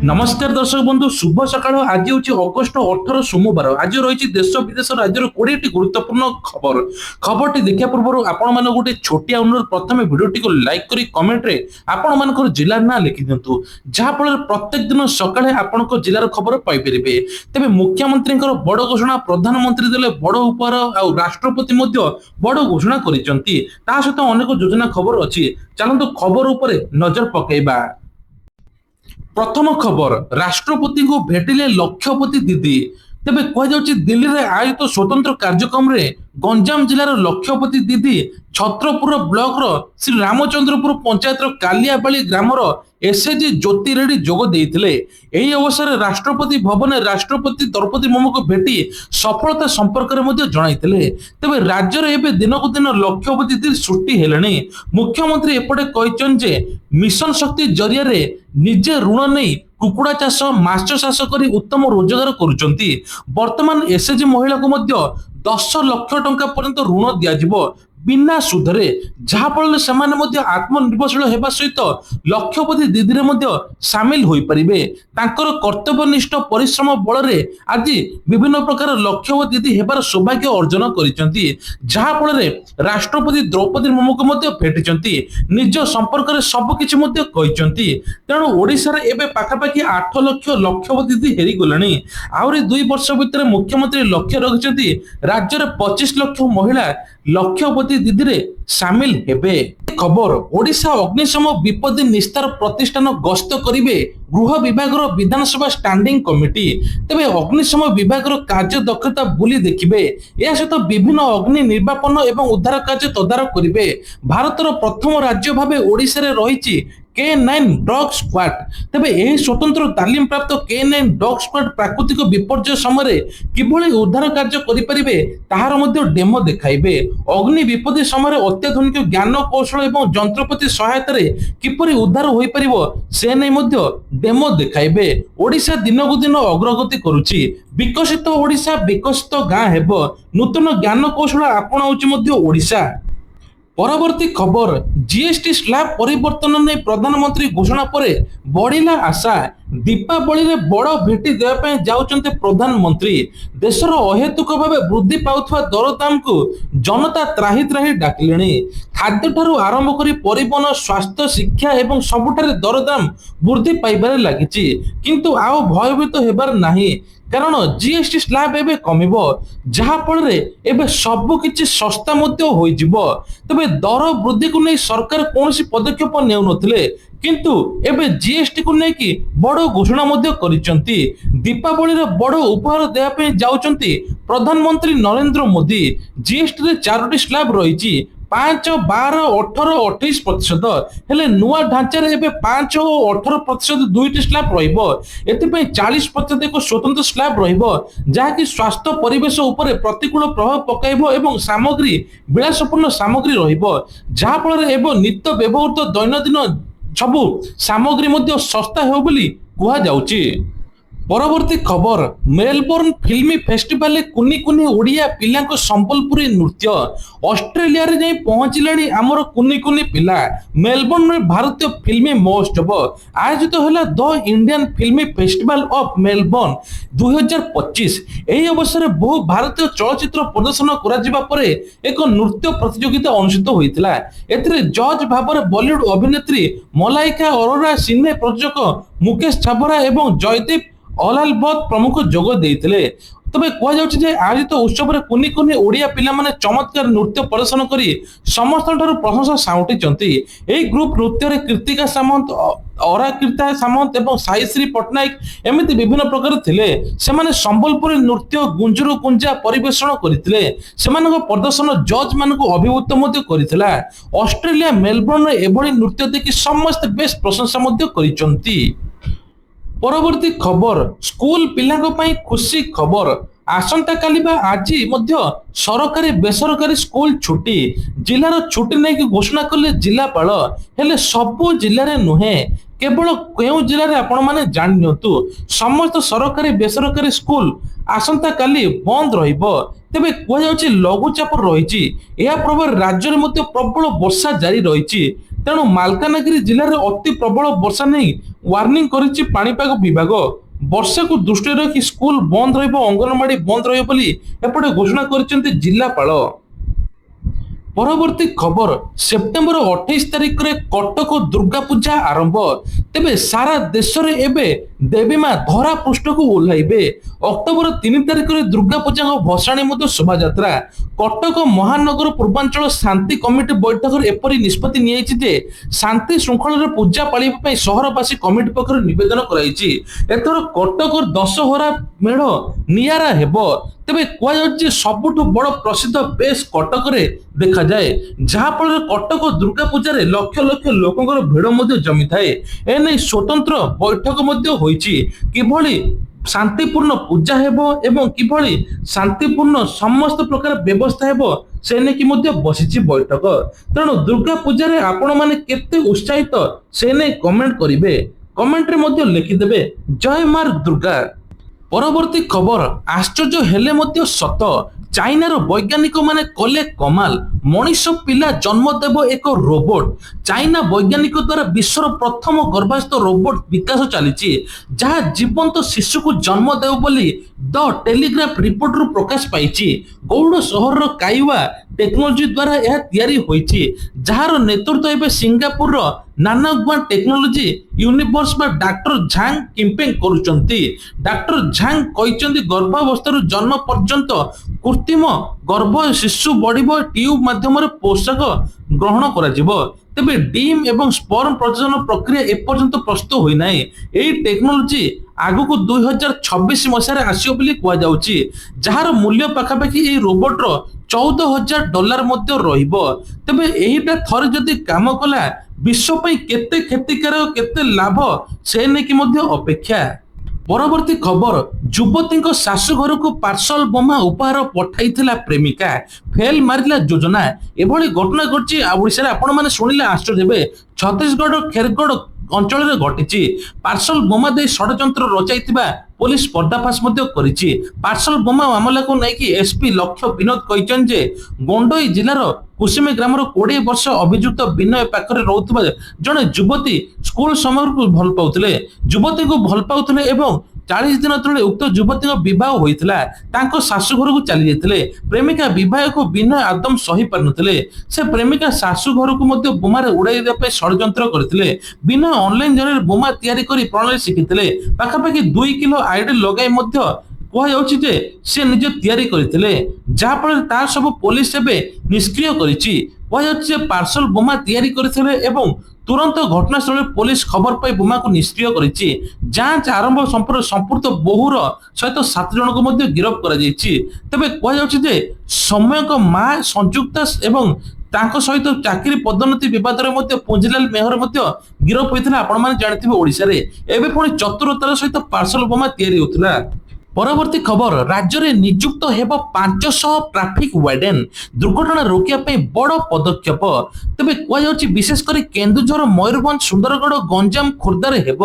नमस्कार दर्शक बंधु शुभ सकाळ। आज हूँ अगस्ट 18 सोमवार। आज रही देश विदेश राज्य 20 गुरुत्वपूर्ण खबर। खबर देखा पूर्व आपण मान गोटे छोटिया अनुरोध, प्रथम भिडियोटी को लाइक करी कमेंट रे आपण मान जिला ना लिखि दिंतु, जहाँफल प्रत्येक दिन सकाळे आपण जिलार खबर पाइपर। तेज मुख्यमंत्री बड़ घोषणा, प्रधानमंत्री देले बड़ उपहार, आ राष्ट्रपति बड़ घोषणा करिसेंती। ता सहित अनेक योजना खबर अच्छी। चलतु खबर उपरे नजर पकेबा। प्रथम खबर, राष्ट्रपति को भेटिले लक्षपति दीदी। तेबे कहुछि दिल्ली रे आयोजित स्वतंत्र कार्यक्रम रे गंजाम जिलार लक्षपति दीदी छत्रपुर ब्लॉक रो श्री रामचंद्रपुर पंचायत कालियाबाड़ी ग्रामर एसएजी ज्योति रेड्डी जोग देइथिले। एही अवसर राष्ट्रपति भवन राष्ट्रपति द्रौपदी मुर्मू को भेटी सफलता संपर्क रे मध्ये जणाइथिले। तेबे राज्य रे एबे दिनकु दिन लक्षपति दीदी सृष्टि हेलेनी। मुख्यमंत्री एपटे कहिचन जे मिशन शक्ति जरिया रे निजे ऋण नै कुकुड़ा चाष, माछ चाष करी उत्तम रोजगार करुचंती। वर्तमान एसएजी महिला को मध्ये 10 लाख टंका पर्यंत ऋण दियाजिबो बिना सुधरे, जहाँफल से आत्मनिर्भरशील होगा सहित लक्षपति दीदी रे सामिल हो पारे। तांकर कर्तव्यनिष्ठ परिश्रम बल रे आज विभिन्न प्रकार लक्षपति दीदी हेबार सौभाग्य अर्जन करिसेंती, जहाँफल राष्ट्रपति द्रौपदी मुर्मू को भेटिसेंती। निज संपर्क में सबकिछि कहिसेंती। तेणु ओडिशा रे एबे पाखापाखि 8 लाख लक्षपति दीदी हेरी गलानी। आउरी 2 वर्ष भितर मुख्यमंत्री लक्ष्य रखिसेंती राज्य रे 25 लाख महिला लक्षपति दीदी रे सामिल हेबे। खबर, ओडिशा अग्निशम विपत्ति निस्तार प्रतिष्ठान गस्त करिवे गृह विभाग विधानसभा स्टैंडिंग कमिटी। तेबे अग्निशम विभाग कार्य दक्षता बुली देखिबे। या सहित विभिन्न अग्नि निर्वापन एवं उद्धार कार्य तदारख करिवे। भारतर प्रथम राज्य भाबे ओडिशा रे रहिछि K9 डॉग स्क्वाड। तेबे एही स्वतंत्र तालीम प्राप्त K9 डॉग स्क्वाड प्राकृतिक विपर्यय समय किभଳି उद्धार कार्य करिपारिबे ताहार मध्ये डेमो देखाइबे। अग्नि विपत्ति समय अत्याधुनिक ज्ञान कौशल एवं जंत्रपाति सहायता रे किपरि उद्धार होई परिबो से नै मध्ये डेमो देखाइबे। ओडिशा दिनकु दिन अग्रगति करूछि। विकसित ओडिशा विकसित गाँ हेबो। नूतन ज्ञान कौशल आपणाउछि मध्ये ओडिशा। परवर्ती खबर, जीएसटी स्लैब परिवर्तन ने प्रधानमंत्री घोषणा पर बढ़िला आशा। दीपावली रे बड़ भेटी देवाई जाउचंते प्रधानमंत्री। देशर अहेतुक भावे वृद्धि पाउथवा दरदाम को जनता त्राही त्राही डाकिलेनी। खाद्य ठारू आरंभ करी परिवहन, स्वास्थ्य, शिक्षा एवं सबुठारे दरदाम वृद्धि पाइबारे लागिछि। किंतु आओ भयभीत हेबार नाही, कारण जीएसटी स्लैब एबे कमिबो, जहा फल एबे सब किछि सस्ता मध्ये होई जिवो। तबे दर वृद्धि को नै सरकार कोनोसी पदक्षेप नेउ नथिले, किंतु एबे जीएसटी को नै कि बड़ घोषणा मध्ये करिसंती। दीपावली रे बड़ उपहार देया पे जाउचंती प्रधानमंत्री नरेंद्र मोदी। जीएसटी रे 4टी स्लैब रहिछि, 5, 12, 18, 28%। हेले नुआ ढांचा रे एबे 5 और 18% दुईटी स्लैब रहिबो। एथिपై 40% एक स्वतंत्र स्लैब रहिबो, जाकि स्वास्थ्य परिवेश उपरे प्रतिकूल प्रभाव पकाइबो एवं सामग्री विलासपूर्ण सामग्री रहिबो, जहा फल एबे नित्य व्यवहृत दैनंदिन सबु सामग्री मध्ये सस्ता हो बोली कुहा जाउची। परवर्ती खबर, मेलबोर्न फिल्मी फेस्टिवल कुनी कुनी ओडिया पिला संबलपुरी नृत्य। ऑस्ट्रेलिया रे जाई पहुंचलानी आमर कुनी कुनी पिला। मेलबोर्न में भारतीय फिल्मी महोत्सव आयोजित होला द इंडियन फिल्मी फेस्टिवल ऑफ मेलबोर्न 2025। एही अवसर बहु भारतीय चलचित्र प्रदर्शन करा जिबा परे एक नृत्य प्रतियोगिता अनुष्ठित होइतिला। एथिरे जज भाବରେ बॉलीवुड अभिनेत्री मलाइका अरोरा, सिने प्रयोजक मुकेश छाबरा एवं जयदीप अलालबत प्रमुख जोग देइथिले। तबे कह जाउछि जे आयोजित उत्सव रे कुनी कुनी ओडिया पिला माने चमत्कार नृत्य प्रदर्शन करी समस्त ठारू प्रशंसा साउटिचंती। एही ग्रुप नृत्य रे कीर्तिका सामंत, अराकीर्ता सामंत एवं साईश्री पटनायक एमिति विभिन्न प्रकार थिले। सेमाने संबलपुरी नृत्य गुंजुरु कुंजा परिवेषण करिथिले। सेमानक प्रदर्शन जज मानक अभिभूत मध्ये करिथिला। ऑस्ट्रेलिया मेलबोर्न रे एभଳି नृत्य देखि समस्त बेस प्रशंसा मध्ये करिचंती। परवर्ती खबर, स्कूल पिला खुशी खबर। आसंता काली बा आजी मध्य सरकारी बेसरकारी स्कूल छुट्टी। जिलार छुट्टी नहीं कि घोषणा कले जिलापाल, हेले सबु जिले में नुहे, केवल केउ जिले में आपण माने जानि नियंतु। समस्त सरकारी बेसरकारी स्कूल आसंता काली बंद रहिबो। तेबे कह जाउछि लघुचाप रहिछि। या प्रभाव राज्य में प्रबल वर्षा जारी रहिछि। ତେଣୁ ମାଲକାନଗିରି ଜିଲ୍ଲାରେ ଅତି ପ୍ରବଳ ବର୍ଷା ନେଇ ୱାର୍ଣ୍ଣିଂ କରିଛି ପାଣିପାଗ ବିଭାଗ। ବର୍ଷାକୁ ଦୃଷ୍ଟିରେ ରଖି ସ୍କୁଲ ବନ୍ଦ ରହିବ, ଅଙ୍ଗନବାଡି ବନ୍ଦ ରହିବ ବୋଲି ଏପଟେ ଘୋଷଣା କରିଛନ୍ତି ଜିଲ୍ଲାପାଳ। ପରବର୍ତ୍ତୀ ଖବର, ସେପ୍ଟେମ୍ବର 28 ତାରିଖରେ କଟକ ଦୁର୍ଗା ପୂଜା ଆରମ୍ଭ। ତେବେ ସାରା ଦେଶରେ ଏବେ ଦେବୀ ମା ଧରା ପୃଷ୍ଠକୁ ଓହ୍ଲାଇବେ। ଅକ୍ଟୋବର 3 ତାରିଖରେ ଦୁର୍ଗା ପୂଜାଙ୍କ ଭସାଣୀ ମଧ୍ୟ ଶୋଭାଯାତ୍ରା। କଟକ ମହାନଗର ପୂର୍ବାଞ୍ଚଳ ଶାନ୍ତି କମିଟି ବୈଠକରେ ଏପରି ନିଷ୍ପତ୍ତି ନିଆଯାଇଛି ଯେ ଶାନ୍ତି ଶୃଙ୍ଖଳାରେ ପୂଜା ପାଳିବା ପାଇଁ ସହରବାସୀ କମିଟି ପକ୍ଷରୁ ନିବେଦନ କରାଯାଇଛି। ଏଥର କଟକର ଦଶହରା ମେଢ ନିଆରା ହେବ। ତେବେ କୁହାଯାଉଛି ସବୁଠୁ ବଡ଼ ପ୍ରସିଦ୍ଧ ବେଶ କଟକରେ ଦେଖାଯାଏ, ଯାହାଫଳରେ କଟକ ଦୁର୍ଗା ପୂଜାରେ ଲକ୍ଷ ଲକ୍ଷ ଲୋକଙ୍କର ଭିଡ଼ ମଧ୍ୟ ଜମିଥାଏ। ଏନେଇ ସ୍ୱତନ୍ତ୍ର ବୈଠକ ମଧ୍ୟ ହୋଇଛି। କିଭଳି ଶାନ୍ତିପୂର୍ଣ୍ଣ ପୂଜା ହେବ ଏବଂ କିଭଳି ଶାନ୍ତିପୂର୍ଣ୍ଣ ସମସ୍ତ ପ୍ରକାର ବ୍ୟବସ୍ଥା ହେବ ସେ ନେଇକି ମଧ୍ୟ ବସିଛି ବୈଠକ। ତେଣୁ ଦୁର୍ଗା ପୂଜାରେ ଆପଣମାନେ କେତେ ଉତ୍ସାହିତ ସେ ନେଇ କମେଣ୍ଟ କରିବେ, କମେଣ୍ଟରେ ମଧ୍ୟ ଲେଖିଦେବେ ଜୟ ମା ଦୁର୍ଗା। ପରବର୍ତ୍ତୀ ଖବର, ଆଶ୍ଚର୍ଯ୍ୟ ହେଲେ ମଧ୍ୟ ସତ, ଚାଇନାର ବୈଜ୍ଞାନିକ ମାନେ କଲେ କମାଲ, ମଣିଷ ପିଲା ଜନ୍ମ ଦେବ ଏକ ରୋବୋଟ। ଚାଇନା ବୈଜ୍ଞାନିକ ଦ୍ୱାରା ବିଶ୍ୱର ପ୍ରଥମ ଗର୍ଭାସ୍ଥ ରୋବୋଟ ବିକାଶ ଚାଲିଛି, ଯାହା ଜୀବନ୍ତ ଶିଶୁକୁ ଜନ୍ମ ଦେବ ବୋଲି ଦ ଟେଲିଗ୍ରାଫ ରିପୋର୍ଟରୁ ପ୍ରକାଶ ପାଇଛି। ଗୌଡ଼ ସହରର କାଇୱା ଟେକ୍ନୋଲୋଜି ଦ୍ୱାରା ଏହା ତିଆରି ହୋଇଛି, ଯାହାର ନେତୃତ୍ୱ ଏବେ ସିଙ୍ଗାପୁରର ନାନାଗୁଆ ଟେକ୍ନୋଲୋଜି ୟୁନିଭର୍ସ ବା ଡାକ୍ତର ଝାଙ୍ଗ କିମ୍ପେଙ୍ଗ କରୁଛନ୍ତି। ଡାକ୍ତର ଝାଙ୍ଗ କହିଛନ୍ତି ଗର୍ଭାବସ୍ଥାରୁ ଜନ୍ମ ପର୍ଯ୍ୟନ୍ତ କୃତ୍ରିମ ଗର୍ଭ ଶିଶୁ ବଢିବ, ଟ୍ୟୁବ ମାଧ୍ୟମରେ ପୋଷକ ଗ୍ରହଣ କରାଯିବ। ତେବେ ଡିମ୍ ଏବଂ ସ୍ପର୍ମ ପ୍ରଜନନ ପ୍ରକ୍ରିୟା ଏପର୍ଯ୍ୟନ୍ତ ପ୍ରସ୍ତୁତ ହୋଇନାହିଁ। ଏହି ଟେକ୍ନୋଲୋଜି ଆଗକୁ 2026 ମସିହାରେ ଆସିବ ବୋଲି କୁହାଯାଉଛି, ଯାହାର ମୂଲ୍ୟ ପାଖାପାଖି ଏହି ରୋବୋଟର $14,000 ମଧ୍ୟ ରହିବ। ତେବେ ଏହିଟା ଥରେ ଯଦି କାମ କଲା ବିଶ୍ୱ ପାଇଁ କେତେ କ୍ଷତିକାରକ କେତେ ଲାଭ ସେ ନେଇକି ମଧ୍ୟ ଅପେକ୍ଷା। ପରବର୍ତ୍ତୀ ଖବର, ଯୁବତୀଙ୍କ ଶାଶୁ ଘରକୁ ପାର୍ସଲ ବୋମା ଉପହାର ପଠାଇଥିଲା ପ୍ରେମିକା, ଫେଲ ମାରିଲା ଯୋଜନା। ଏଭଳି ଘଟଣା ଘଟିଛି ଓଡ଼ିଶାରେ। ଆପଣମାନେ ଶୁଣିଲେ ଆଶ୍ଚର୍ଯ୍ୟ ହେବେ। ଛତିଶଗଡ଼ର ଖେରଗଡ଼ ଅଞ୍ଚଳରେ ଘଟିଛି। ପାର୍ସଲ ବୋମା ଦେଇ ଷଡ଼ଯନ୍ତ୍ର ରଚାଇଥିବା ପୋଲିସ ପର୍ଦ୍ଦାଫାଶ ମଧ୍ୟ କରିଛି। ପାର୍ସଲ ବୋମା ମାମଲାକୁ ନେଇକି ଏସପି ଲକ୍ଷ୍ୟ ବିନୋଦ କହିଛନ୍ତି ଯେ ଗୋଣ୍ଡୋଇ ଜିଲ୍ଲାର କୁସୁମୀ ଗ୍ରାମର 20 ବର୍ଷ ଅଭିଯୁକ୍ତ ବିନୟ ପାଖରେ ରହୁଥିବା ଜଣେ ଯୁବତୀ ସ୍କୁଲ ସମୟରୁ ଭଲ ପାଉଥିଲେ, ଯୁବତୀଙ୍କୁ ଭଲ ପାଉଥିଲେ ଏବଂ 40 ଦିନ ତଳେ ଉକ୍ତ ଯୁବତୀଙ୍କ ବିବାହ ହୋଇଥିଲା। ତାଙ୍କ ଶାଶୁ ଘରକୁ ଚାଲି ଯାଇଥିଲେ। ପ୍ରେମିକା ବିବାହକୁ ବିନୟ ଆଦମ ସହି ପାରିନଥିଲେ। ସେ ପ୍ରେମିକା ଶାଶୁ ଘରକୁ ମଧ୍ୟ ବୋମାରେ ଉଡ଼ାଇ ଦେବା ପାଇଁ ଷଡ଼ଯନ୍ତ୍ର କରିଥିଲେ। ବିନୟ ଅନଲାଇନ ଜରିଆରେ ବୋମା ତିଆରି କରି ପ୍ରଣାଳୀ ଶିଖିଥିଲେ। ପାଖାପାଖି 2 କିଲୋ ଆଇଡି ଲଗାଇ ମଧ୍ୟ କୁହାଯାଉଛି ଯେ ସେ ନିଜେ ତିଆରି କରିଥିଲେ, ଯାହାଫଳରେ ତାର ସବୁ ପୋଲିସ ଏବେ ନିଷ୍କ୍ରିୟ କରିଛି। କୁହାଯାଉଛି ଯେ ପାର୍ସଲ ବୋମା ତିଆରି କରିଥିଲେ ଏବଂ ତୁରନ୍ତ ଘଟଣାସ୍ଥଳରେ ପୋଲିସ ଖବର ପାଇ ବୋମାକୁ ନିଷ୍କ୍ରିୟ କରିଛି। ଯାଞ୍ଚ ଆରମ୍ଭ ସମ୍ପୃକ୍ତ ବୋହୂର ସହିତ 7 ଜଣଙ୍କୁ ମଧ୍ୟ ଗିରଫ କରାଯାଇଛି। ତେବେ କୁହାଯାଉଛି ଯେ ସୌମ୍ୟଙ୍କ ମା ସଂଯୁକ୍ତା ଏବଂ ତାଙ୍କ ସହିତ ଚାକିରି ପଦୋନ୍ନତି ବିବାଦରେ ମଧ୍ୟ ପୁଞ୍ଜିଲାଲ ମେହର ମଧ୍ୟ ଗିରଫ ହୋଇଥିଲା। ଆପଣମାନେ ଜାଣିଥିବେ ଓଡ଼ିଶାରେ ଏବେ ପୁଣି ଚତୁରତାର ସହିତ ପାର୍ସଲ ବୋମା ତିଆରି ହେଉଥିଲା। ପରବର୍ତ୍ତୀ ଖବର, ରାଜ୍ୟରେ ନିଯୁକ୍ତ ହେବ 500 ଟ୍ରାଫିକ ୱାର୍ଡେନ, ଦୁର୍ଘଟଣା ରୋକିବା ପାଇଁ ବଡ଼ ପଦକ୍ଷେପ। ତେବେ କୁହାଯାଉଛି ବିଶେଷ କରି କେନ୍ଦୁଝର, ମୟୂରଭଞ୍ଜ, ସୁନ୍ଦରଗଡ଼, ଗଞ୍ଜାମ, ଖୋର୍ଦ୍ଧାରେ ହେବ।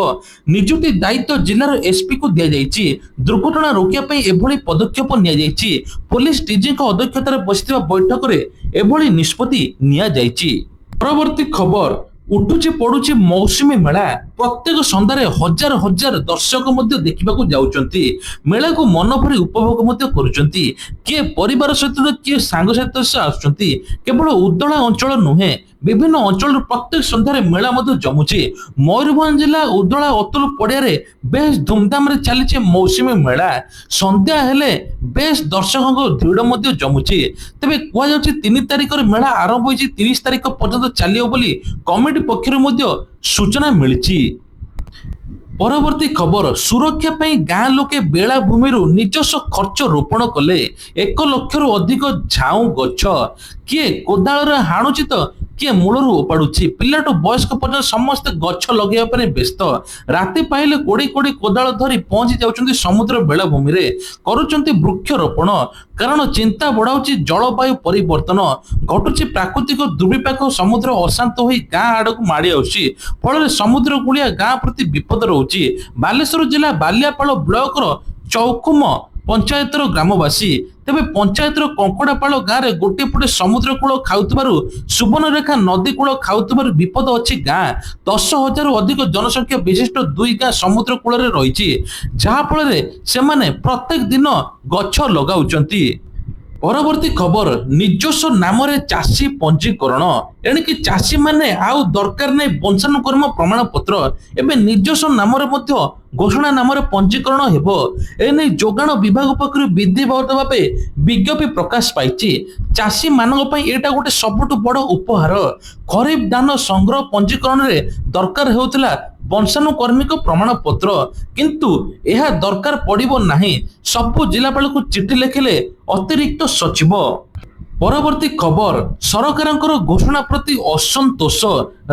ନିଯୁକ୍ତି ଦାୟିତ୍ୱ ଜିଲ୍ଲାର ଏସପିକୁ ଦିଆଯାଇଛି। ଦୁର୍ଘଟଣା ରୋକିବା ପାଇଁ ଏଭଳି ପଦକ୍ଷେପ ନିଆଯାଇଛି। ପୋଲିସ ଡିଜିଙ୍କ ଅଧ୍ୟକ୍ଷତାରେ ବସିଥିବା ବୈଠକରେ ଏଭଳି ନିଷ୍ପତ୍ତି ନିଆଯାଇଛି। ପରବର୍ତ୍ତୀ ଖବର, ଉଠୁଛି ପଡୁଛି ମୌସୁମୀ ମେଳା। ପ୍ରତ୍ୟେକ ସନ୍ଧ୍ୟାରେ ହଜାର ହଜାର ଦର୍ଶକ ମଧ୍ୟ ଦେଖିବାକୁ ଯାଉଛନ୍ତି। ମେଳାକୁ ମନ ଭରି ଉପଭୋଗ ମଧ୍ୟ କରୁଛନ୍ତି। କିଏ ପରିବାର ସହିତ, କିଏ ସାଙ୍ଗସାଥି ସହ ଆସୁଛନ୍ତି। କେବଳ ଉଦଳା ଅଞ୍ଚଳ ନୁହେଁ, ବିଭିନ୍ନ ଅଞ୍ଚଳରୁ ପ୍ରତ୍ୟେକ ସନ୍ଧ୍ୟାରେ ମେଳା ମଧ୍ୟ ଜମୁଛି। ମୟୂରଭଞ୍ଜ ଜିଲ୍ଲା ଉଦଳା ଅତୁଲ ପଡ଼ିଆରେ ବେଶ ଧୁମଧାମରେ ଚାଲିଛି ମୌସୁମୀ ମେଳା। ସନ୍ଧ୍ୟା ହେଲେ ବେଶ ଦର୍ଶକଙ୍କ ଭିଡ଼ ମଧ୍ୟ ଜମୁଛି। ତେବେ କୁହାଯାଉଛି 3 ତାରିଖରେ ମେଳା ଆରମ୍ଭ ହୋଇଛି, 30 ତାରିଖ ପର୍ଯ୍ୟନ୍ତ ଚାଲିବ ବୋଲି କମିଟି ପକ୍ଷରୁ ମଧ୍ୟ ସୂଚନା ମିଳିଛି। ପରବର୍ତ୍ତୀ ଖବର, ସୁରକ୍ଷା ପାଇଁ ଗାଁ ଲୋକେ ବେଳାଭୂମିରୁ ନିଜସ୍ୱ ଖର୍ଚ୍ଚ ରୋପଣ କଲେ 1 ଲକ୍ଷରୁ ଅଧିକ ଝାଉଁ ଗଛ। କିଏ କୋଦାଳରେ ହାଣୁଛି ତ କିଏ ମୂଳରୁ ଓପାଡୁଛି। ପିଲାଠୁ ବୟସ୍କ ପର୍ଯ୍ୟନ୍ତ ସମସ୍ତେ ଗଛ ଲଗାଇବା ପାଇଁ ବ୍ୟସ୍ତ। ରାତି ପାଇଲେ କୋଡ଼ି କୋଡ଼ି କୋଦାଳ ଧରି ପହଞ୍ଚି ଯାଉଛନ୍ତି ସମୁଦ୍ର ବେଳାଭୂମିରେ, କରୁଛନ୍ତି ବୃକ୍ଷରୋପଣ। କାରଣ ଚିନ୍ତା ବଢାଉଛି ଜଳବାୟୁ ପରିବର୍ତ୍ତନ, ଘଟୁଛି ପ୍ରାକୃତିକ ଦୁର୍ବିପାକ, ସମୁଦ୍ର ଅଶାନ୍ତ ହୋଇ ଗାଁ ଆଡକୁ ମାଡ଼ି ଆସୁଛି। ଫଳରେ ସମୁଦ୍ର କୂଳିଆ ଗାଁ ପ୍ରତି ବିପଦ ରହୁଛି। ବାଲେଶ୍ୱର ଜିଲ୍ଲା ବାଲିଆପାଳ ବ୍ଲକର ଚୌକୁମ ପଞ୍ଚାୟତର ଗ୍ରାମବାସୀ। ତେବେ ପଞ୍ଚାୟତର କଙ୍କଡାପାଳ ଗାଁରେ ଗୋଟିଏ ପଟେ ସମୁଦ୍ର କୂଳ ଖାଉଥିବାରୁ ସୁବର୍ଣ୍ଣରେଖା ନଦୀ କୂଳ ଖାଉଥିବାରୁ ବିପଦ ଅଛି ଗାଁ। 10,000ରୁ ଅଧିକ ଜନସଂଖ୍ୟା ବିଶିଷ୍ଟ ଦୁଇ ଗାଁ ସମୁଦ୍ର କୂଳରେ ରହିଛି, ଯାହା ଫଳରେ ସେମାନେ ପ୍ରତ୍ୟେକ ଦିନ ଗଛ ଲଗାଉଛନ୍ତି। ପରବର୍ତ୍ତୀ ଖବର, ନିଜସ୍ୱ ନାମରେ ଚାଷୀ ପଞ୍ଜୀକରଣ। ଏଣିକି ଚାଷୀମାନେ ଆଉ ଦରକାର ନାହିଁ ବଂଶାନୁକ୍ରମ ପ୍ରମାଣପତ୍ର, ଏବେ ନିଜସ୍ୱ ନାମରେ ମଧ୍ୟ ଘୋଷଣା ନାମରେ ପଞ୍ଜୀକରଣ ହେବ। ଏନେଇ ଯୋଗାଣ ବିଭାଗ ପକ୍ଷରୁ ବିଧିବଦ୍ଧ ଭାବେ ବିଜ୍ଞପ୍ତି ପ୍ରକାଶ ପାଇଛି। ଚାଷୀମାନଙ୍କ ପାଇଁ ଏଇଟା ଗୋଟେ ସବୁଠୁ ବଡ଼ ଉପହାର। ଖରିଫ ଧାନ ସଂଗ୍ରହ ପଞ୍ଜୀକରଣରେ ଦରକାର ହେଉଥିଲା ବଂଶାନୁକ୍ରମିକ ପ୍ରମାଣପତ୍ର, କିନ୍ତୁ ଏହା ଦରକାର ପଡ଼ିବ ନାହିଁ। ସବୁ ଜିଲ୍ଲାପାଳକୁ ଚିଠି ଲେଖିଲେ ଅତିରିକ୍ତ ସଚିବ। ପରବର୍ତ୍ତୀ ଖବର, ସରକାରଙ୍କର ଘୋଷଣା ପ୍ରତି ଅସନ୍ତୋଷ।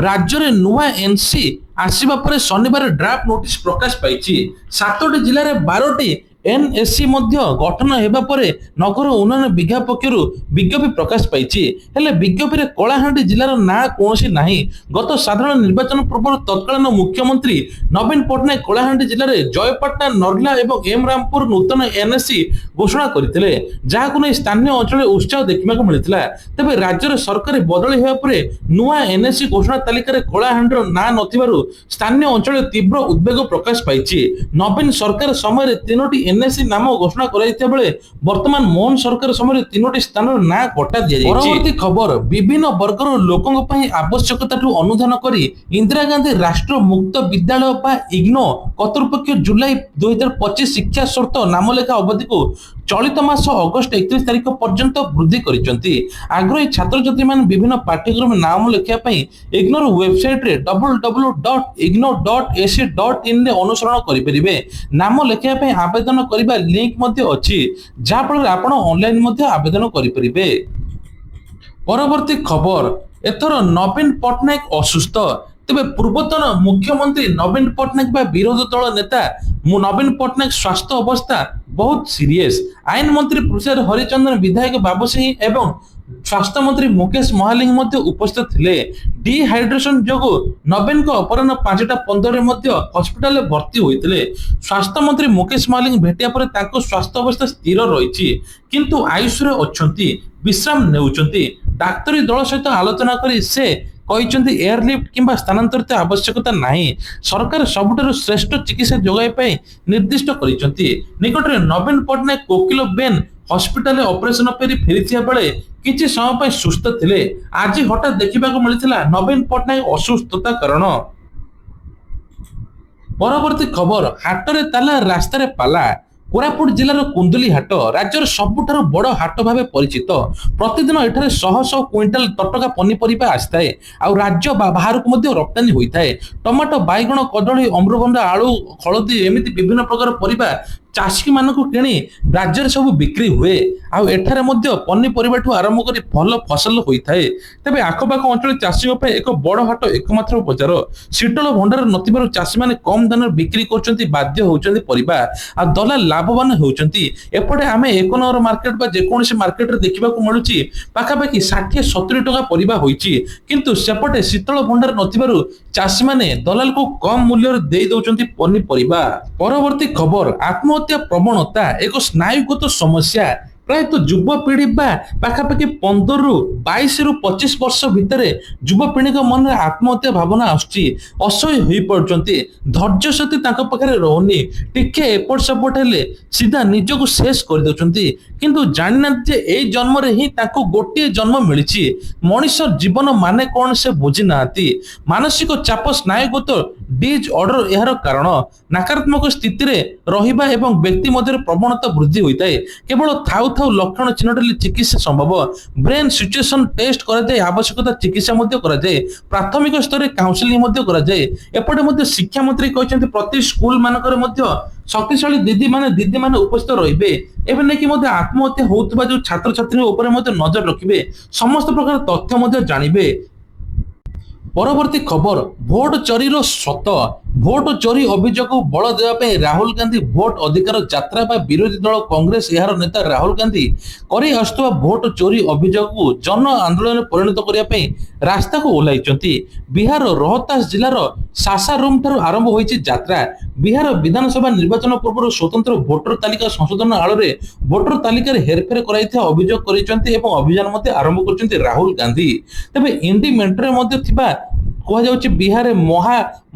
ରାଜ୍ୟରେ ନୂଆ ଏନ୍ସି ଆସିବା ପରେ ଶନିବାର ଡ୍ରାଫ୍ଟ ନୋଟିସ ପ୍ରକାଶ ପାଇଛି। 7ଟି ଜିଲ୍ଲାରେ 12ଟି ଏନ୍ଏସି ମଧ୍ୟ ଗଠନ ହେବା ପରେ ନଗର ଉନ୍ନୟନ ବିଭାଗ ପକ୍ଷରୁ ବିଜ୍ଞପ୍ତି ପ୍ରକାଶ ପାଇଛି। ହେଲେ ବିଜ୍ଞପ୍ତିରେ କଳାହାଣ୍ଡି ଜିଲ୍ଲାର ନାଁ କୌଣସି ନାହିଁ। ଗତ ସାଧାରଣ ନିର୍ବାଚନ ପୂର୍ବରୁ ତତ୍କାଳୀନ ମୁଖ୍ୟମନ୍ତ୍ରୀ ନବୀନ ପଟ୍ଟନାୟକ କଳାହାଣ୍ଡି ଜିଲ୍ଲାରେ ଜୟପାଟଣା, ନର୍ଲା ଏବଂ ଏମ୍ ରାମପୁର ନୂତନ ଏନ୍ଏସି ଘୋଷଣା କରିଥିଲେ, ଯାହାକୁ ନେଇ ସ୍ଥାନୀୟ ଅଞ୍ଚଳରେ ଉତ୍ସାହ ଦେଖିବାକୁ ମିଳିଥିଲା। ତେବେ ରାଜ୍ୟରେ ସରକାର ବଦଳି ହେବା ପରେ ନୂଆ ଏନ୍ଏସି ଘୋଷଣା ତାଲିକାରେ କଳାହାଣ୍ଡିର ନାଁ ନଥିବାରୁ ସ୍ଥାନୀୟ ଅଞ୍ଚଳରେ ତୀବ୍ର ଉଦ୍ବେଗ ପ୍ରକାଶ ପାଇଛି। ନବୀନ ସରକାର ସମୟରେ 3ଟି ଏନ୍ଏସି ନାମ ଘୋଷଣା କରାଯାଇଥିବା ବେଳେ ବର୍ତ୍ତମାନ ମୋହନ ସରକାର ସମୟରେ 3ଟି ସ୍ଥାନର ନାଁ କଟା ଦିଆଯାଇଛି। ପରବର୍ତ୍ତୀ ଖବର, ବିଭିନ୍ନ ବର୍ଗର ଲୋକଙ୍କ ପାଇଁ ଆବଶ୍ୟକତାଠୁ ଅନୁଧ୍ୟାନ କରି ଇନ୍ଦିରା ଗାନ୍ଧୀ ରାଷ୍ଟ୍ରୀୟ ମୁକ୍ତ ବିଦ୍ୟାଳୟ ବା ଇଗ୍ନୋ କର୍ତ୍ତୃପକ୍ଷ ଜୁଲାଇ 2025 ଶିକ୍ଷା ସର୍ତ୍ତ ନାମଲେଖା ଅବଧିକୁ ଚଳିତ ମାସ ଅଗଷ୍ଟ 31 ତାରିଖ ପର୍ଯ୍ୟନ୍ତ ବୃଦ୍ଧି କରିଛନ୍ତି। ଆଗ୍ରହୀ ଛାତ୍ରଛାତ୍ରୀମାନେ ବିଭିନ୍ନ ପାଠ୍ୟକ୍ରମ ନାମ ଲେଖିବା ପାଇଁ ଇଗ୍ନୋର ୱେବସାଇଟରେ www.igno.ac.in ରେ ଅନୁସରଣ କରିପାରିବେ। ନାମ ଲେଖିବା ପାଇଁ ଆବେଦନ କରିବା ଲିଙ୍କ ମଧ୍ୟ ଅଛି, ଯାହାଫଳରେ ଆପଣ ଅନଲାଇନ ମଧ୍ୟ ଆବେଦନ କରିପାରିବେ। ପରବର୍ତ୍ତୀ ଖବର, ଏଥର ନବୀନ ପଟ୍ଟନାୟକ ଅସୁସ୍ଥ। ତେବେ ପୂର୍ବତନ ମୁଖ୍ୟମନ୍ତ୍ରୀ ନବୀନ ପଟ୍ଟନାୟକ ବା ବିରୋଧୀ ଦଳ ନେତା ନବୀନ ପଟ୍ଟନାୟକ ସ୍ୱାସ୍ଥ୍ୟ ଅବସ୍ଥା ବହୁତ ସିରିୟସ୍। ଆଇନ ମନ୍ତ୍ରୀ ତୁଷାର ହରିଚନ୍ଦନ, ବିଧାୟକ ବାବୁ ସିଂ ଏବଂ ସ୍ୱାସ୍ଥ୍ୟମନ୍ତ୍ରୀ ମୁକେଶ ମହାଲିକ ମଧ୍ୟ ଉପସ୍ଥିତ ଥିଲେ। ଡିହାଇଡ୍ରେସନ ଯୋଗୁଁ ନବୀନଙ୍କ ଅପରାହ୍ନ 5ଟା 15ରେ ମଧ୍ୟ ହସ୍ପିଟାଲରେ ଭର୍ତ୍ତି ହୋଇଥିଲେ। ସ୍ୱାସ୍ଥ୍ୟମନ୍ତ୍ରୀ ମୁକେଶ ମହାଲିକ ଭେଟିବା ପରେ ତାଙ୍କ ସ୍ୱାସ୍ଥ୍ୟ ଅବସ୍ଥା ସ୍ଥିର ରହିଛି, କିନ୍ତୁ ଆୟୁଷରେ ଅଛନ୍ତି, ବିଶ୍ରାମ ନେଉଛନ୍ତି। ଡାକ୍ତରୀ ଦଳ ସହିତ ଆଲୋଚନା କରି ସେ କହିଛନ୍ତି ଏୟାରଲିଫ୍ଟ କିମ୍ବା ସ୍ଥାନାନ୍ତରିତ ଆବଶ୍ୟକତା ନାହିଁ। ସରକାର ସବୁଠାରୁ ଶ୍ରେଷ୍ଠ ଚିକିତ୍ସା ଯୋଗାଇବା ପାଇଁ ନିର୍ଦ୍ଦିଷ୍ଟ କରିଛନ୍ତି। ନିକଟରେ ନବୀନ ପଟ୍ଟନାୟକ କୋକିଲ ବେନ ହସ୍ପିଟାଲରେ ଅପରେସନ କରି ଫେରିଥିବା ବେଳେ କିଛି ସମୟ ପାଇଁ ସୁସ୍ଥ ଥିଲେ। ଆଜି ହଠାତ୍ ଦେଖିବାକୁ ମିଳିଥିଲା ନବୀନ ପଟ୍ଟନାୟକ ଅସୁସ୍ଥତା କାରଣ। ପରବର୍ତ୍ତୀ ଖବର, ହାଟରେ ତାଲା, ରାସ୍ତାରେ ପାଲା। କୋରାପୁଟ ଜିଲ୍ଲାର କୁନ୍ଦୁଲି ହାଟ ରାଜ୍ୟର ସବୁଠାରୁ ବଡ଼ ହାଟ ଭାବେ ପରିଚିତ। ପ୍ରତିଦିନ ଏଠାରେ ଶହ ଶହ କୁଇଣ୍ଟାଲ ତଟକା ପନିପରିବା ଆସିଥାଏ, ଆଉ ରାଜ୍ୟ ବାହାରକୁ ମଧ୍ୟ ରପ୍ତାନି ହୋଇଥାଏ। ଟମାଟୋ, ବାଇଗଣ, କଦଳୀ, ଅମୃତଭଣ୍ଡା, ଆଳୁ, ହଳଦୀ ଏମିତି ବିଭିନ୍ନ ପ୍ରକାର ପରିବା ଚାଷୀମାନଙ୍କୁ କିଣି ରାଜ୍ୟରେ ସବୁ ବିକ୍ରି ହୁଏ, ଆଉ ଏଠାରେ ମଧ୍ୟ ପନିପରିବାଠୁ ଆରମ୍ଭ କରି ଭଲ ଫସଲ ହୋଇଥାଏ। ତେବେ ଆଖପାଖ ଅଞ୍ଚଳ ଚାଷୀଙ୍କ ପାଇଁ ଏକ ବଡ଼ ହାଟ ଏକମାତ୍ର ବଜାର। ଶୀତଳ ଭଣ୍ଡାର ନଥିବାରୁ ଚାଷୀମାନେ କମ୍ ଦାନରେ ବିକ୍ରି କରୁଛନ୍ତି, ବାଧ୍ୟ ହେଉଛନ୍ତି ପରିବା, ଆଉ ଦଲାଲ ଲାଭବାନ ହେଉଛନ୍ତି। ଏପଟେ ଆମେ 1 ନମ୍ବର ମାର୍କେଟ ବା ଯେକୌଣସି ମାର୍କେଟରେ ଦେଖିବାକୁ ମିଳୁଛି ପାଖାପାଖି 60-70 ଟଙ୍କା ପରିବା ହୋଇଛି, କିନ୍ତୁ ସେପଟେ ଶୀତଳ ଭଣ୍ଡାର ନଥିବାରୁ ଚାଷୀମାନେ ଦଲାଲକୁ କମ୍ ମୂଲ୍ୟରେ ଦେଇ ଦେଉଛନ୍ତି ପନିପରିବା। ପରବର୍ତ୍ତୀ ଖବର, ଆତ୍ମହତ୍ୟା ପ୍ରବଣତା ଏକ ସ୍ନାୟୁଗତ ସମସ୍ୟା। ପ୍ରାୟତଃ ଯୁବପିଢ଼ି ବା ପାଖାପାଖି 15ରୁ 22ରୁ 25 ବର୍ଷ ଭିତରେ ଯୁବପିଢ଼ିଙ୍କ ମନରେ ଆତ୍ମହତ୍ୟା ଭାବନା ଆସୁଛି। ଅସହ୍ୟ ହୋଇପଡୁଛନ୍ତି, ଧୈର୍ଯ୍ୟ ଶକ୍ତି ତାଙ୍କ ପାଖରେ ରହୁନି। ଟିକେ ଏପଟ ସେପଟ ହେଲେ ସିଧା ନିଜକୁ ଶେଷ କରିଦେଉଛନ୍ତି, କିନ୍ତୁ ଜାଣିନାହାନ୍ତି ଯେ ଏଇ ଜନ୍ମରେ ହିଁ ତାଙ୍କୁ ଗୋଟିଏ ଜନ୍ମ ମିଳିଛି। ମଣିଷ ଜୀବନ ମାନେ କଣ ସେ ବୁଝି ନାହାନ୍ତି। ମାନସିକ ଚାପ, ସ୍ନାୟୁଗତ ଡିଜ ଅର୍ଡର ଏହାର କାରଣ। ନକାରାତ୍ମକ ସ୍ଥିତିରେ ରହିବା ଏବଂ ବ୍ୟକ୍ତି ମଧ୍ୟରେ ପ୍ରବଣତା ବୃଦ୍ଧି ହୋଇଥାଏ। କେବଳ ଥାଉ ଥାଉ ଲକ୍ଷଣ ଚିହ୍ନଟ ହେଲେ ଚିକିତ୍ସା ସମ୍ଭବ। ବ୍ରେନ୍ ସିଚୁଏସନ ଟେଷ୍ଟ କରାଯାଏ, ଆବଶ୍ୟକତା ଚିକିତ୍ସା ମଧ୍ୟ କରାଯାଏ, ପ୍ରାଥମିକ ସ୍ତରରେ କାଉନସେଲିଂ ମଧ୍ୟ କରାଯାଏ। ଏପଟେ ମଧ୍ୟ ଶିକ୍ଷାମନ୍ତ୍ରୀ କହିଛନ୍ତି ପ୍ରତି ସ୍କୁଲ ମାନଙ୍କରେ ମଧ୍ୟ ଶକ୍ତିଶାଳୀ ଦିଦିମାନେ ଉପସ୍ଥିତ ରହିବେ। ଏବେ ନେଇକି ମଧ୍ୟ ଆତ୍ମହତ୍ୟା ହେଉଥିବା ଯୋଉ ଛାତ୍ରଛାତ୍ରୀଙ୍କ ଉପରେ ମଧ୍ୟ ନଜର ରଖିବେ, ସମସ୍ତ ପ୍ରକାର ତଥ୍ୟ ମଧ୍ୟ ଜାଣିବେ। ପରବର୍ତ୍ତୀ ଖବର, ଭୋଟ ଚୋରିର ସତ। ভোট চୋରି ଅଭିଯୋଗକୁ ବଳ ଦେବା ପାଇଁ ରାହୁଲ ଗାନ୍ଧୀ ଭୋଟ ଅଧିକାର ଯାତ୍ରା ବା ବିରୋଧୀ ଦଳ କଂଗ୍ରେସ ଏହାର ନେତା ରାହୁଲ ଗାନ୍ଧୀ କରି ଆସୁଥିବା ଭୋଟ ଚୋରି ଅଭିଯୋଗକୁ ଜନ ଆନ୍ଦୋଳନରେ ପରିଣତ କରିବା ପାଇଁ ରାସ୍ତାକୁ ଓହ୍ଲାଇଛନ୍ତି। ବିହାର ରୋହତାସ ଜିଲ୍ଲାର ସାସାରୁମ ଠାରୁ ଆରମ୍ଭ ହୋଇଛି ଯାତ୍ରା। ବିହାର ବିଧାନସଭା ନିର୍ବାଚନ ପୂର୍ବରୁ ସ୍ୱତନ୍ତ୍ର ଭୋଟର ତାଲିକା ସଂଶୋଧନ ଆଳରେ ଭୋଟର ତାଲିକାରେ ହେରଫେର କରାଯାଇଥିବା ଅଭିଯୋଗ କରିଛନ୍ତି ଏବଂ ଅଭିଯାନ ମଧ୍ୟ ଆରମ୍ଭ କରିଛନ୍ତି ରାହୁଲ ଗାନ୍ଧୀ। ତେବେ ଇଣ୍ଡି ମେଣ୍ଟରେ ମଧ୍ୟ ଥିବା କୁହାଯାଉଛି ବିହାରରେ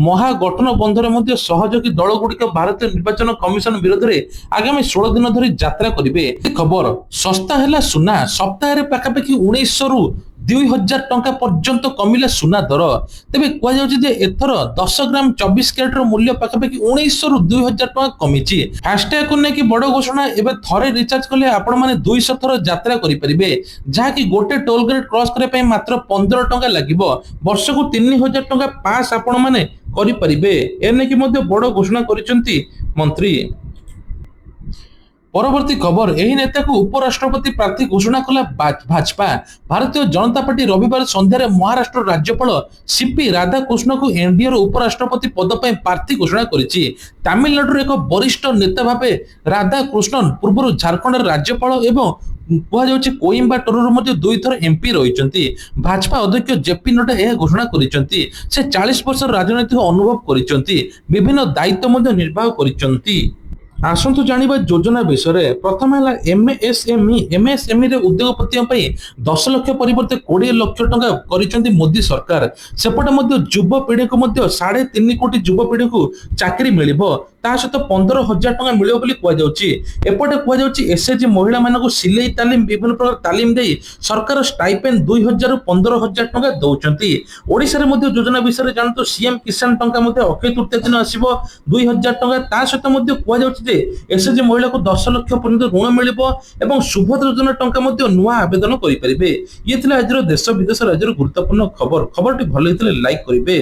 ମହାଗଠନ ବନ୍ଧରେ ମଧ୍ୟ ସହଯୋଗୀ ଦଳଗୁଡ଼ିକ ଭାରତୀୟ ନିର୍ବାଚନ କମିଶନ ବିରୋଧରେ ଆଗାମୀ 16 ଦିନ ଧରି ଯାତ୍ରା କରିବେ। ଖବର ଶସ୍ତା ହେଲା ସୁନା। ସପ୍ତାହରେ ପାଖାପାଖି 1900 ରୁ 2000 ଟଙ୍କା ପର୍ଯ୍ୟନ୍ତ କମିଲା ସୁନା ଦର। ତେବେ କୁହାଯାଉଛି ଯେ ଏଥର 10 ଗ୍ରାମ 24 କ୍ୟାରେଟର ମୂଲ୍ୟ ପାଖାପାଖି 1900 ରୁ 2000 ଟଙ୍କା କମିଛି। ଫାଷ୍ଟ୍ୟାଗକୁ ନେଇକି ବଡ଼ ଘୋଷଣା। ଏବେ ଥରେ ରିଚାର୍ଜ କଲେ ଆପଣମାନେ 200 ଥର ଯାତ୍ରା କରିପାରିବେ, ଯାହାକି ଗୋଟେ ଟୋଲ ଗେଟ୍ କ୍ରସ୍ କରିବା ପାଇଁ ମାତ୍ର 15 ଟଙ୍କା ଲାଗିବ। ବର୍ଷକୁ 3000 ଟଙ୍କା ପାସ୍ ଆପଣମାନେ କରିପାରିବେ। ଏନେକି ମଧ୍ୟ ବଡ଼ ଘୋଷଣା କରିଛନ୍ତି ମନ୍ତ୍ରୀ। ପରବର୍ତ୍ତୀ ଖବର, ଏହି ନେତାକୁ ଉପରାଷ୍ଟ୍ରପତି ପ୍ରାର୍ଥୀ ଘୋଷଣା କଲା ଭାଜପା। ଭାରତୀୟ ଜନତା ପାର୍ଟି ରବିବାର ସନ୍ଧ୍ୟାରେ ମହାରାଷ୍ଟ୍ର ରାଜ୍ୟପାଳ ସିପି ରାଧାକୃଷ୍ଣଙ୍କୁ ଏନଡିଏର ଉପରାଷ୍ଟ୍ରପତି ପଦ ପାଇଁ ପ୍ରାର୍ଥୀ ଘୋଷଣା କରିଛି। ତାମିଲନାଡୁର ଏକ ବରିଷ୍ଠ ନେତା ଭାବେ ରାଧାକୃଷ୍ଣନ ପୂର୍ବରୁ ଝାଡ଼ଖଣ୍ଡର ରାଜ୍ୟପାଳ ଏବଂ କୁହାଯାଉଛି କୋଇମ୍ବାଟୁରରୁ ମଧ୍ୟ 2 ଥର ଏମ୍ପି ରହିଛନ୍ତି। ଭାଜପା ଅଧ୍ୟକ୍ଷ ଜେପି ନଡ୍ଡା ଏହା ଘୋଷଣା କରିଛନ୍ତି। ସେ 40 ବର୍ଷର ରାଜନୈତିକ ଅନୁଭବ କରିଛନ୍ତି, ବିଭିନ୍ନ ଦାୟିତ୍ୱ ମଧ୍ୟ ନିର୍ବାହ କରିଛନ୍ତି। ଆସନ୍ତୁ ଜାଣିବା ଯୋଜନା ବିଷୟରେ। ପ୍ରଥମ ହେଲା ଏମଏସଏମଇରେ ଉଦ୍ୟୋଗପତିଙ୍କ ପାଇଁ 10 ଲକ୍ଷ ପରିବର୍ତ୍ତେ 20 ଲକ୍ଷ ଟଙ୍କା କରିଛନ୍ତି ମୋଦି ସରକାର। ସେପଟେ ମଧ୍ୟ ଯୁବପିଢ଼ିକୁ ମଧ୍ୟ 3.5 କୋଟି ଯୁବପିଢ଼ିକୁ ଚାକିରି ମିଳିବ। ତା ସହିତ 15,000 ଟଙ୍କା ମିଳିବ ବୋଲି କୁହାଯାଉଛି। ଏପଟେ କୁହାଯାଉଛି ଏସଏଚଜି ମହିଳାମାନଙ୍କୁ ସିଲେଇ ତାଲିମ ବିଭିନ୍ନ ପ୍ରକାର ତାଲିମ ଦେଇ ସରକାର ଷ୍ଟାଇପେଣ୍ଡ 2,000 ରୁ 15,000 ଟଙ୍କା ଦେଉଛନ୍ତି। ଓଡ଼ିଶାରେ ମଧ୍ୟ ଯୋଜନା ବିଷୟରେ ଜାଣନ୍ତୁ। ସିଏମ କିଷାନ ଟଙ୍କା ମଧ୍ୟ ଅକ୍ଷୟ ତୃତୀୟା ଦିନ ଆସିବ 2,000 ଟଙ୍କା। ତା ସହିତ ମଧ୍ୟ କୁହାଯାଉଛି ଯେ ଏସଏଚଜି ମହିଳାକୁ 10 ଲକ୍ଷ ପର୍ଯ୍ୟନ୍ତ ଋଣ ମିଳିବ ଏବଂ ସୁଭଦ୍ରା ଯୋଜନା ଟଙ୍କା ମଧ୍ୟ ନୂଆ ଆବେଦନ କରିପାରିବେ। ଇଏ ଥିଲା ଆଜିର ଦେଶ ବିଦେଶ ରାଜ୍ୟର ଗୁରୁତ୍ୱପୂର୍ଣ୍ଣ ଖବର। ଖବରଟି ଭଲ ହେଇଥିଲେ ଲାଇକ୍ କରିବେ।